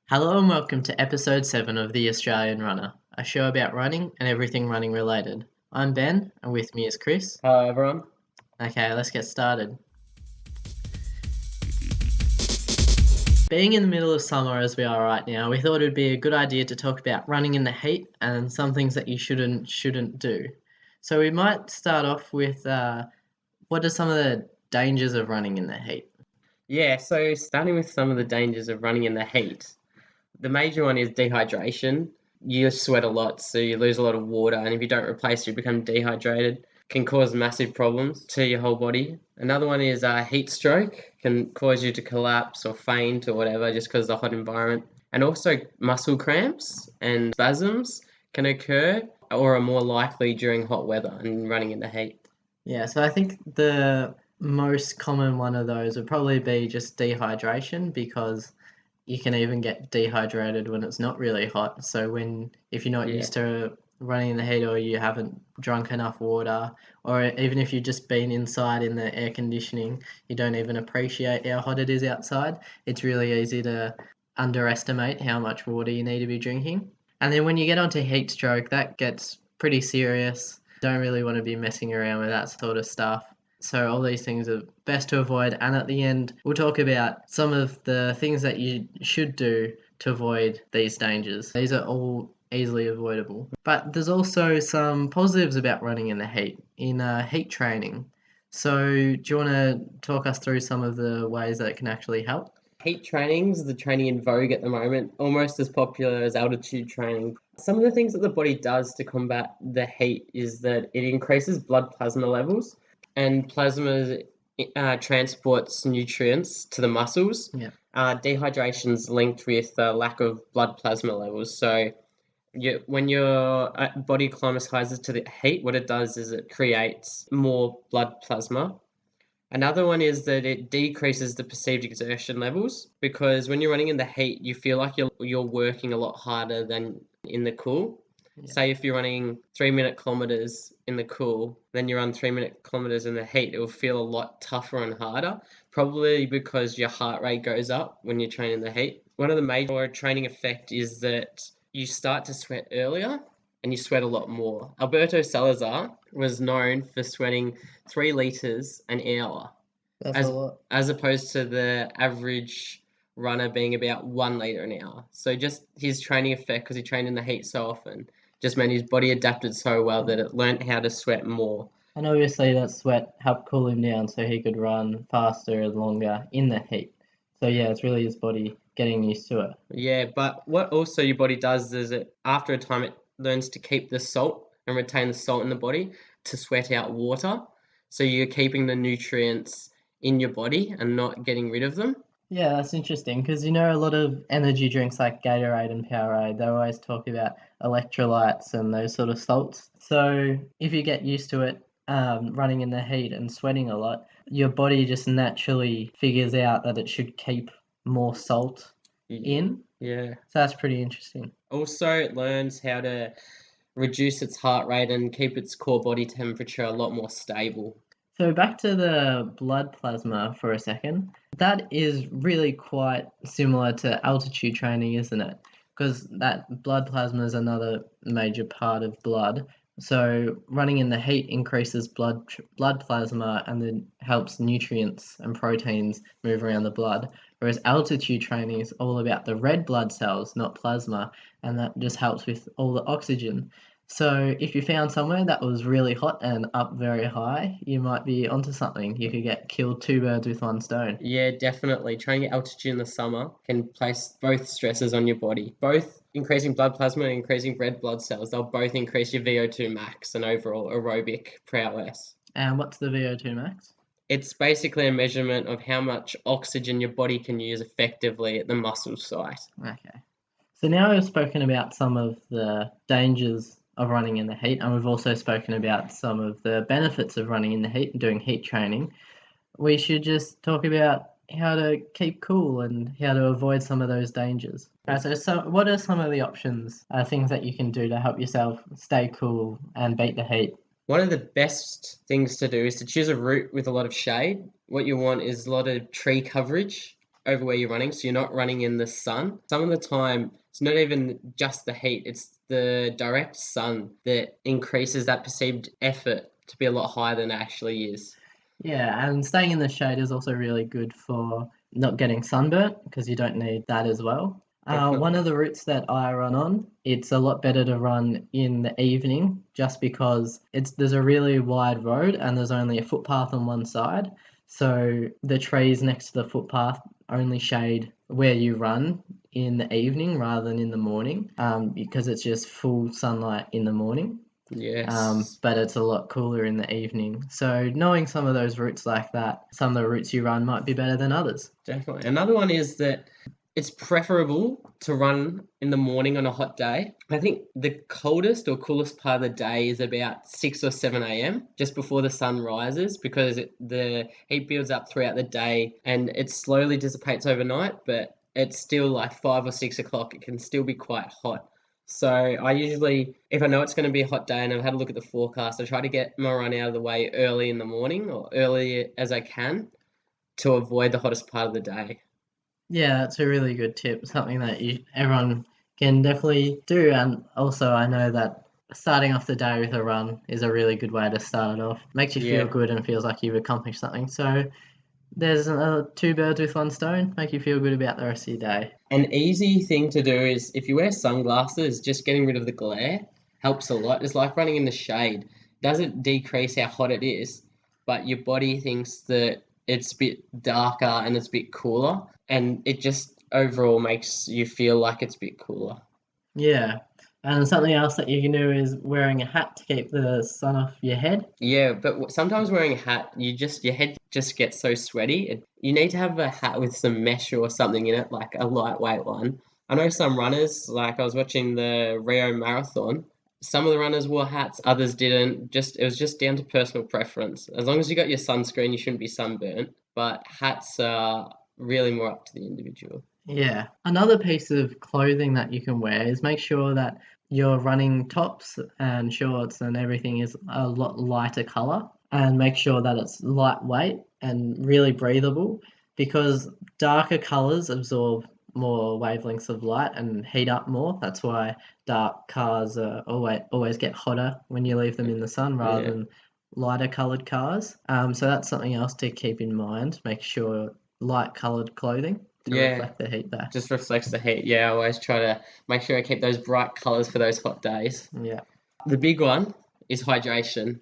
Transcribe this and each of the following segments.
Hello and welcome to episode 7 of The Australian Runner, a show about running and everything running related. I'm Ben, and with me is Chris. Hello, everyone. Okay, let's get started. Being in the middle of summer as we are right now, we thought it would be a good idea to talk about running in the heat and some things that you shouldn't do. So we might start off with what are some of the dangers of running in the heat? Yeah, so starting with some of the dangers of running in the heat, the major one is dehydration. You sweat a lot, so you lose a lot of water, and if you don't replace it, you become dehydrated. Can cause massive problems to your whole body. Another one is heat stroke, can cause you to collapse or faint or whatever just because of the hot environment. And also muscle cramps and spasms can occur or are more likely during hot weather and running in the heat. Yeah, so I think the most common one of those would probably be just dehydration because you can even get dehydrated when it's not really hot. So if you're not Yeah. used to running in the heat or you haven't drunk enough water, or even if you've just been inside in the air conditioning, you don't even appreciate how hot it is outside. It's really easy to underestimate how much water you need to be drinking. And then when you get onto heat stroke, that gets pretty serious. Don't really want to be messing around with that sort of stuff. So all these things are best to avoid. And at the end, we'll talk about some of the things that you should do to avoid these dangers. These are all easily avoidable. But there's also some positives about running in the heat, in heat training. So do you want to talk us through some of the ways that it can actually help? Heat training is the training in vogue at the moment, almost as popular as altitude training. Some of the things that the body does to combat the heat is that it increases blood plasma levels, and plasma transports nutrients to the muscles. Yeah. Dehydration is linked with lack of blood plasma levels. So when your body acclimatizes to the heat, what it does is it creates more blood plasma. Another one is that it decreases the perceived exertion levels because when you're running in the heat, you feel like you're working a lot harder than in the cool. Yeah. Say if you're running 3-minute kilometers in the cool, then you run 3-minute kilometers in the heat, it will feel a lot tougher and harder, probably because your heart rate goes up when you train in the heat. One of the major training effect is that you start to sweat earlier and you sweat a lot more. Alberto Salazar was known for sweating 3 liters an hour, That's a lot. as opposed to the average runner being about 1 liter an hour. So just his training effect, because he trained in the heat so often, just meant his body adapted so well that it learnt how to sweat more. And obviously that sweat helped cool him down so he could run faster and longer in the heat. So yeah, it's really his body getting used to it. Yeah, but what also your body does is it after a time it learns to keep the salt and retain the salt in the body to sweat out water. So you're keeping the nutrients in your body and not getting rid of them. Yeah, that's interesting because a lot of energy drinks like Gatorade and Powerade, they always talk about electrolytes and those sort of salts. So if you get used to it, running in the heat and sweating a lot, your body just naturally figures out that it should keep more salt in. Yeah. So that's pretty interesting. Also, it learns how to reduce its heart rate and keep its core body temperature a lot more stable. So back to the blood plasma for a second. That is really quite similar to altitude training, isn't it? Because that blood plasma is another major part of blood. So running in the heat increases blood plasma and then helps nutrients and proteins move around the blood. Whereas altitude training is all about the red blood cells, not plasma, and that just helps with all the oxygen. So if you found somewhere that was really hot and up very high, you might be onto something. You could get killed 2 birds with 1 stone. Yeah, definitely. Training at altitude in the summer can place both stresses on your body. Both increasing blood plasma and increasing red blood cells, they'll both increase your VO2 max and overall aerobic prowess. And what's the VO2 max? It's basically a measurement of how much oxygen your body can use effectively at the muscle site. Okay. So now we've spoken about some of the dangers of running in the heat, and we've also spoken about some of the benefits of running in the heat and doing heat training. We should just talk about how to keep cool and how to avoid some of those dangers. So what are some of the options, things that you can do to help yourself stay cool and beat the heat? One of the best things to do is to choose a route with a lot of shade. What you want is a lot of tree coverage over where you're running, so you're not running in the sun. Some of the time, it's not even just the heat, it's the direct sun that increases that perceived effort to be a lot higher than it actually is. Yeah, and staying in the shade is also really good for not getting sunburnt because you don't need that as well. One Definitely. of the routes that I run on, it's a lot better to run in the evening just because there's a really wide road and there's only a footpath on one side. So the trees next to the footpath only shade where you run in the evening rather than in the morning, because it's just full sunlight in the morning. Yes, But it's a lot cooler in the evening. So knowing some of those routes like that, some of the routes you run might be better than others. definitely. Another one is that it's preferable to run in the morning on a hot day. I think the coldest or coolest part of the day is about 6 or 7 a.m., just before the sun rises, because the heat builds up throughout the day and it slowly dissipates overnight, but it's still like 5 or 6 o'clock. It can still be quite hot. So I usually, if I know it's going to be a hot day and I've had a look at the forecast, I try to get my run out of the way early in the morning or early as I can to avoid the hottest part of the day. Yeah, that's a really good tip. Something that everyone can definitely do. And also, I know that starting off the day with a run is a really good way to start it off. Makes you feel Yeah. good and feels like you've accomplished something. So there's two birds with one stone. Make you feel good about the rest of your day. An easy thing to do is if you wear sunglasses, just getting rid of the glare helps a lot. It's like running in the shade. Doesn't decrease how hot it is, but your body thinks that it's a bit darker and it's a bit cooler, and it just overall makes you feel like it's a bit cooler. Yeah. And something else that you can do is wearing a hat to keep the sun off your head. Yeah, but sometimes wearing a hat, your head just gets so sweaty. You need to have a hat with some mesh or something in it, like a lightweight one. I know some runners, like I was watching the Rio Marathon. Some of the runners wore hats, others didn't. It was just down to personal preference. As long as you got your sunscreen, you shouldn't be sunburnt. But hats are really more up to the individual. Yeah. Another piece of clothing that you can wear is make sure that your running tops and shorts and everything is a lot lighter color and make sure that it's lightweight and really breathable because darker colors absorb more wavelengths of light and heat up more. That's why dark cars always get hotter when you leave them in the sun rather Yeah. than lighter colored cars. So that's something else to keep in mind. Make sure light colored clothing to Yeah. reflect the heat back. Just reflects the heat. Yeah, I always try to make sure I keep those bright colours for those hot days. Yeah. The big one is hydration.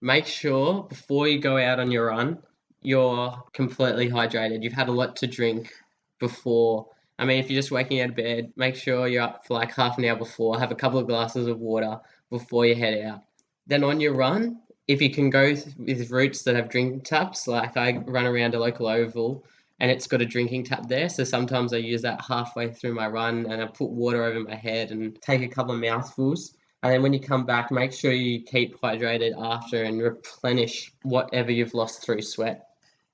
Make sure before you go out on your run, you're completely hydrated. You've had a lot to drink before. I mean, if you're just waking out of bed, make sure you're up for like half an hour before. Have a couple of glasses of water before you head out. Then on your run, if you can go with routes that have drinking taps, like I run around a local oval and it's got a drinking tap there. So sometimes I use that halfway through my run and I put water over my head and take a couple of mouthfuls. And then when you come back, make sure you keep hydrated after and replenish whatever you've lost through sweat.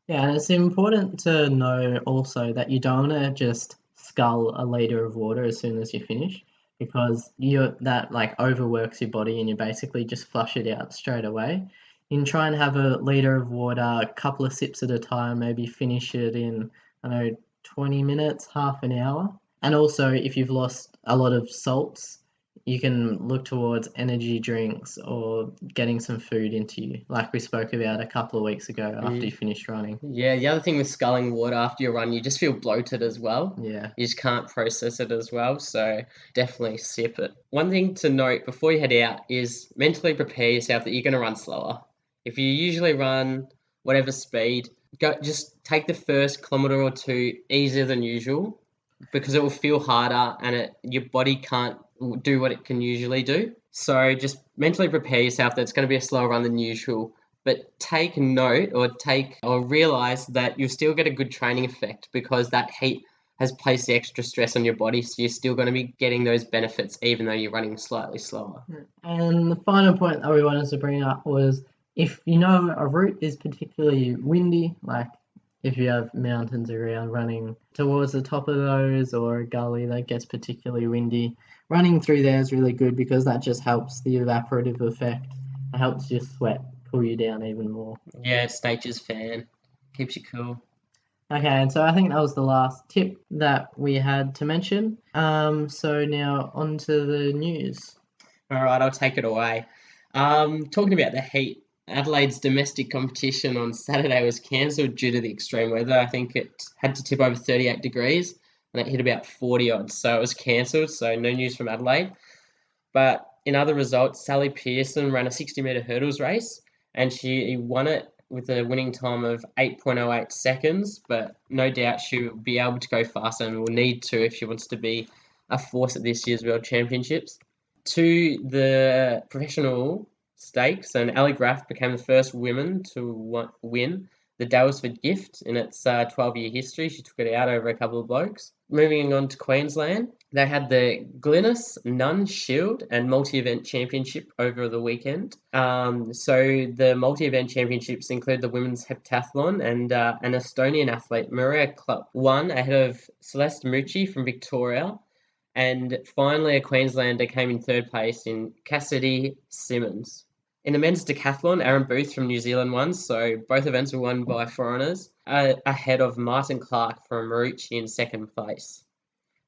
Yeah, and it's important to know also that you don't want to just scull a liter of water as soon as you finish because that like overworks your body and you basically just flush it out straight away. You can try and have a liter of water, a couple of sips at a time, maybe finish it in, I don't know, 20 minutes, half an hour. And also, if you've lost a lot of salts, you can look towards energy drinks or getting some food into you, like we spoke about a couple of weeks ago after you Mm. finished running. Yeah, the other thing with sculling water after your run, you just feel bloated as well. Yeah. You just can't process it as well, so definitely sip it. One thing to note before you head out is mentally prepare yourself that you're going to run slower. If you usually run whatever speed, just take the first kilometer or two easier than usual because it will feel harder and your body can't do what it can usually do. So just mentally prepare yourself that it's going to be a slower run than usual. But take note or realize that you'll still get a good training effect because that heat has placed the extra stress on your body. So you're still going to be getting those benefits even though you're running slightly slower. And the final point that we wanted to bring up was if you know a route is particularly windy, like if you have mountains around running towards the top of those or a gully that gets particularly windy, running through there is really good because that just helps the evaporative effect. It helps your sweat cool you down even more. Yeah, it's nature's fan. Keeps you cool. Okay, and so I think that was the last tip that we had to mention. So now on to the news. All right, I'll take it away. Talking about the heat, Adelaide's domestic competition on Saturday was cancelled due to the extreme weather. I think it had to tip over 38 degrees and it hit about 40 odds, so it was cancelled. So no news from Adelaide. But in other results, Sally Pearson ran a 60-metre hurdles race and she won it with a winning time of 8.08 seconds. But no doubt she will be able to go faster and will need to if she wants to be a force at this year's World Championships. To the professional stakes, and Ali Graf became the first woman to win the Daylesford Gift in its 12-year history. She took it out over a couple of blokes. Moving on to Queensland, they had the Glynis Nunn Shield and Multi-Event Championship over the weekend. So the Multi-Event Championships include the women's heptathlon, and an Estonian athlete, Maria Klupp, won ahead of Celeste Mucci from Victoria. And finally, a Queenslander came in third place in Cassidy Simmons. In the men's decathlon, Aaron Booth from New Zealand won, so both events were won by foreigners, ahead of Martin Clark from Marucci in second place.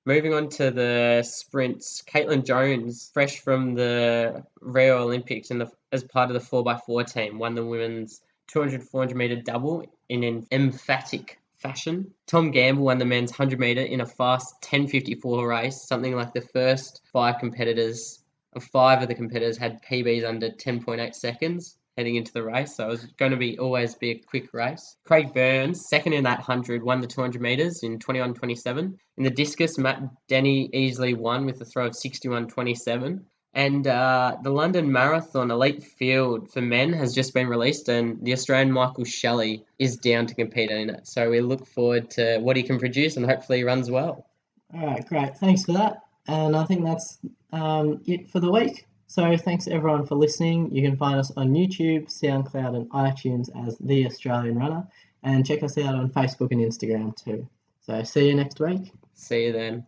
Moving on to the sprints, Caitlin Jones, fresh from the Rio Olympics as part of the 4x4 team, won the women's 200, 400 metre double in an emphatic fashion. Tom Gamble won the men's 100 metre in a fast 10:54 race, something like the first five of the competitors had PBs under 10.8 seconds heading into the race, so it was going to always be a quick race. Craig Burns, second in that 100, won the 200 metres in 21:27. In the discus, Matt Denny easily won with a throw of 61:27. And the London Marathon Elite Field for men has just been released, and the Australian Michael Shelley is down to compete in it. So we look forward to what he can produce, and hopefully he runs well. All right, great. Thanks for that. And I think that's it for the week. So thanks everyone for listening. You can find us on YouTube, SoundCloud, and iTunes as The Australian Runner, and check us out on Facebook and Instagram too. So see you next week. See you then.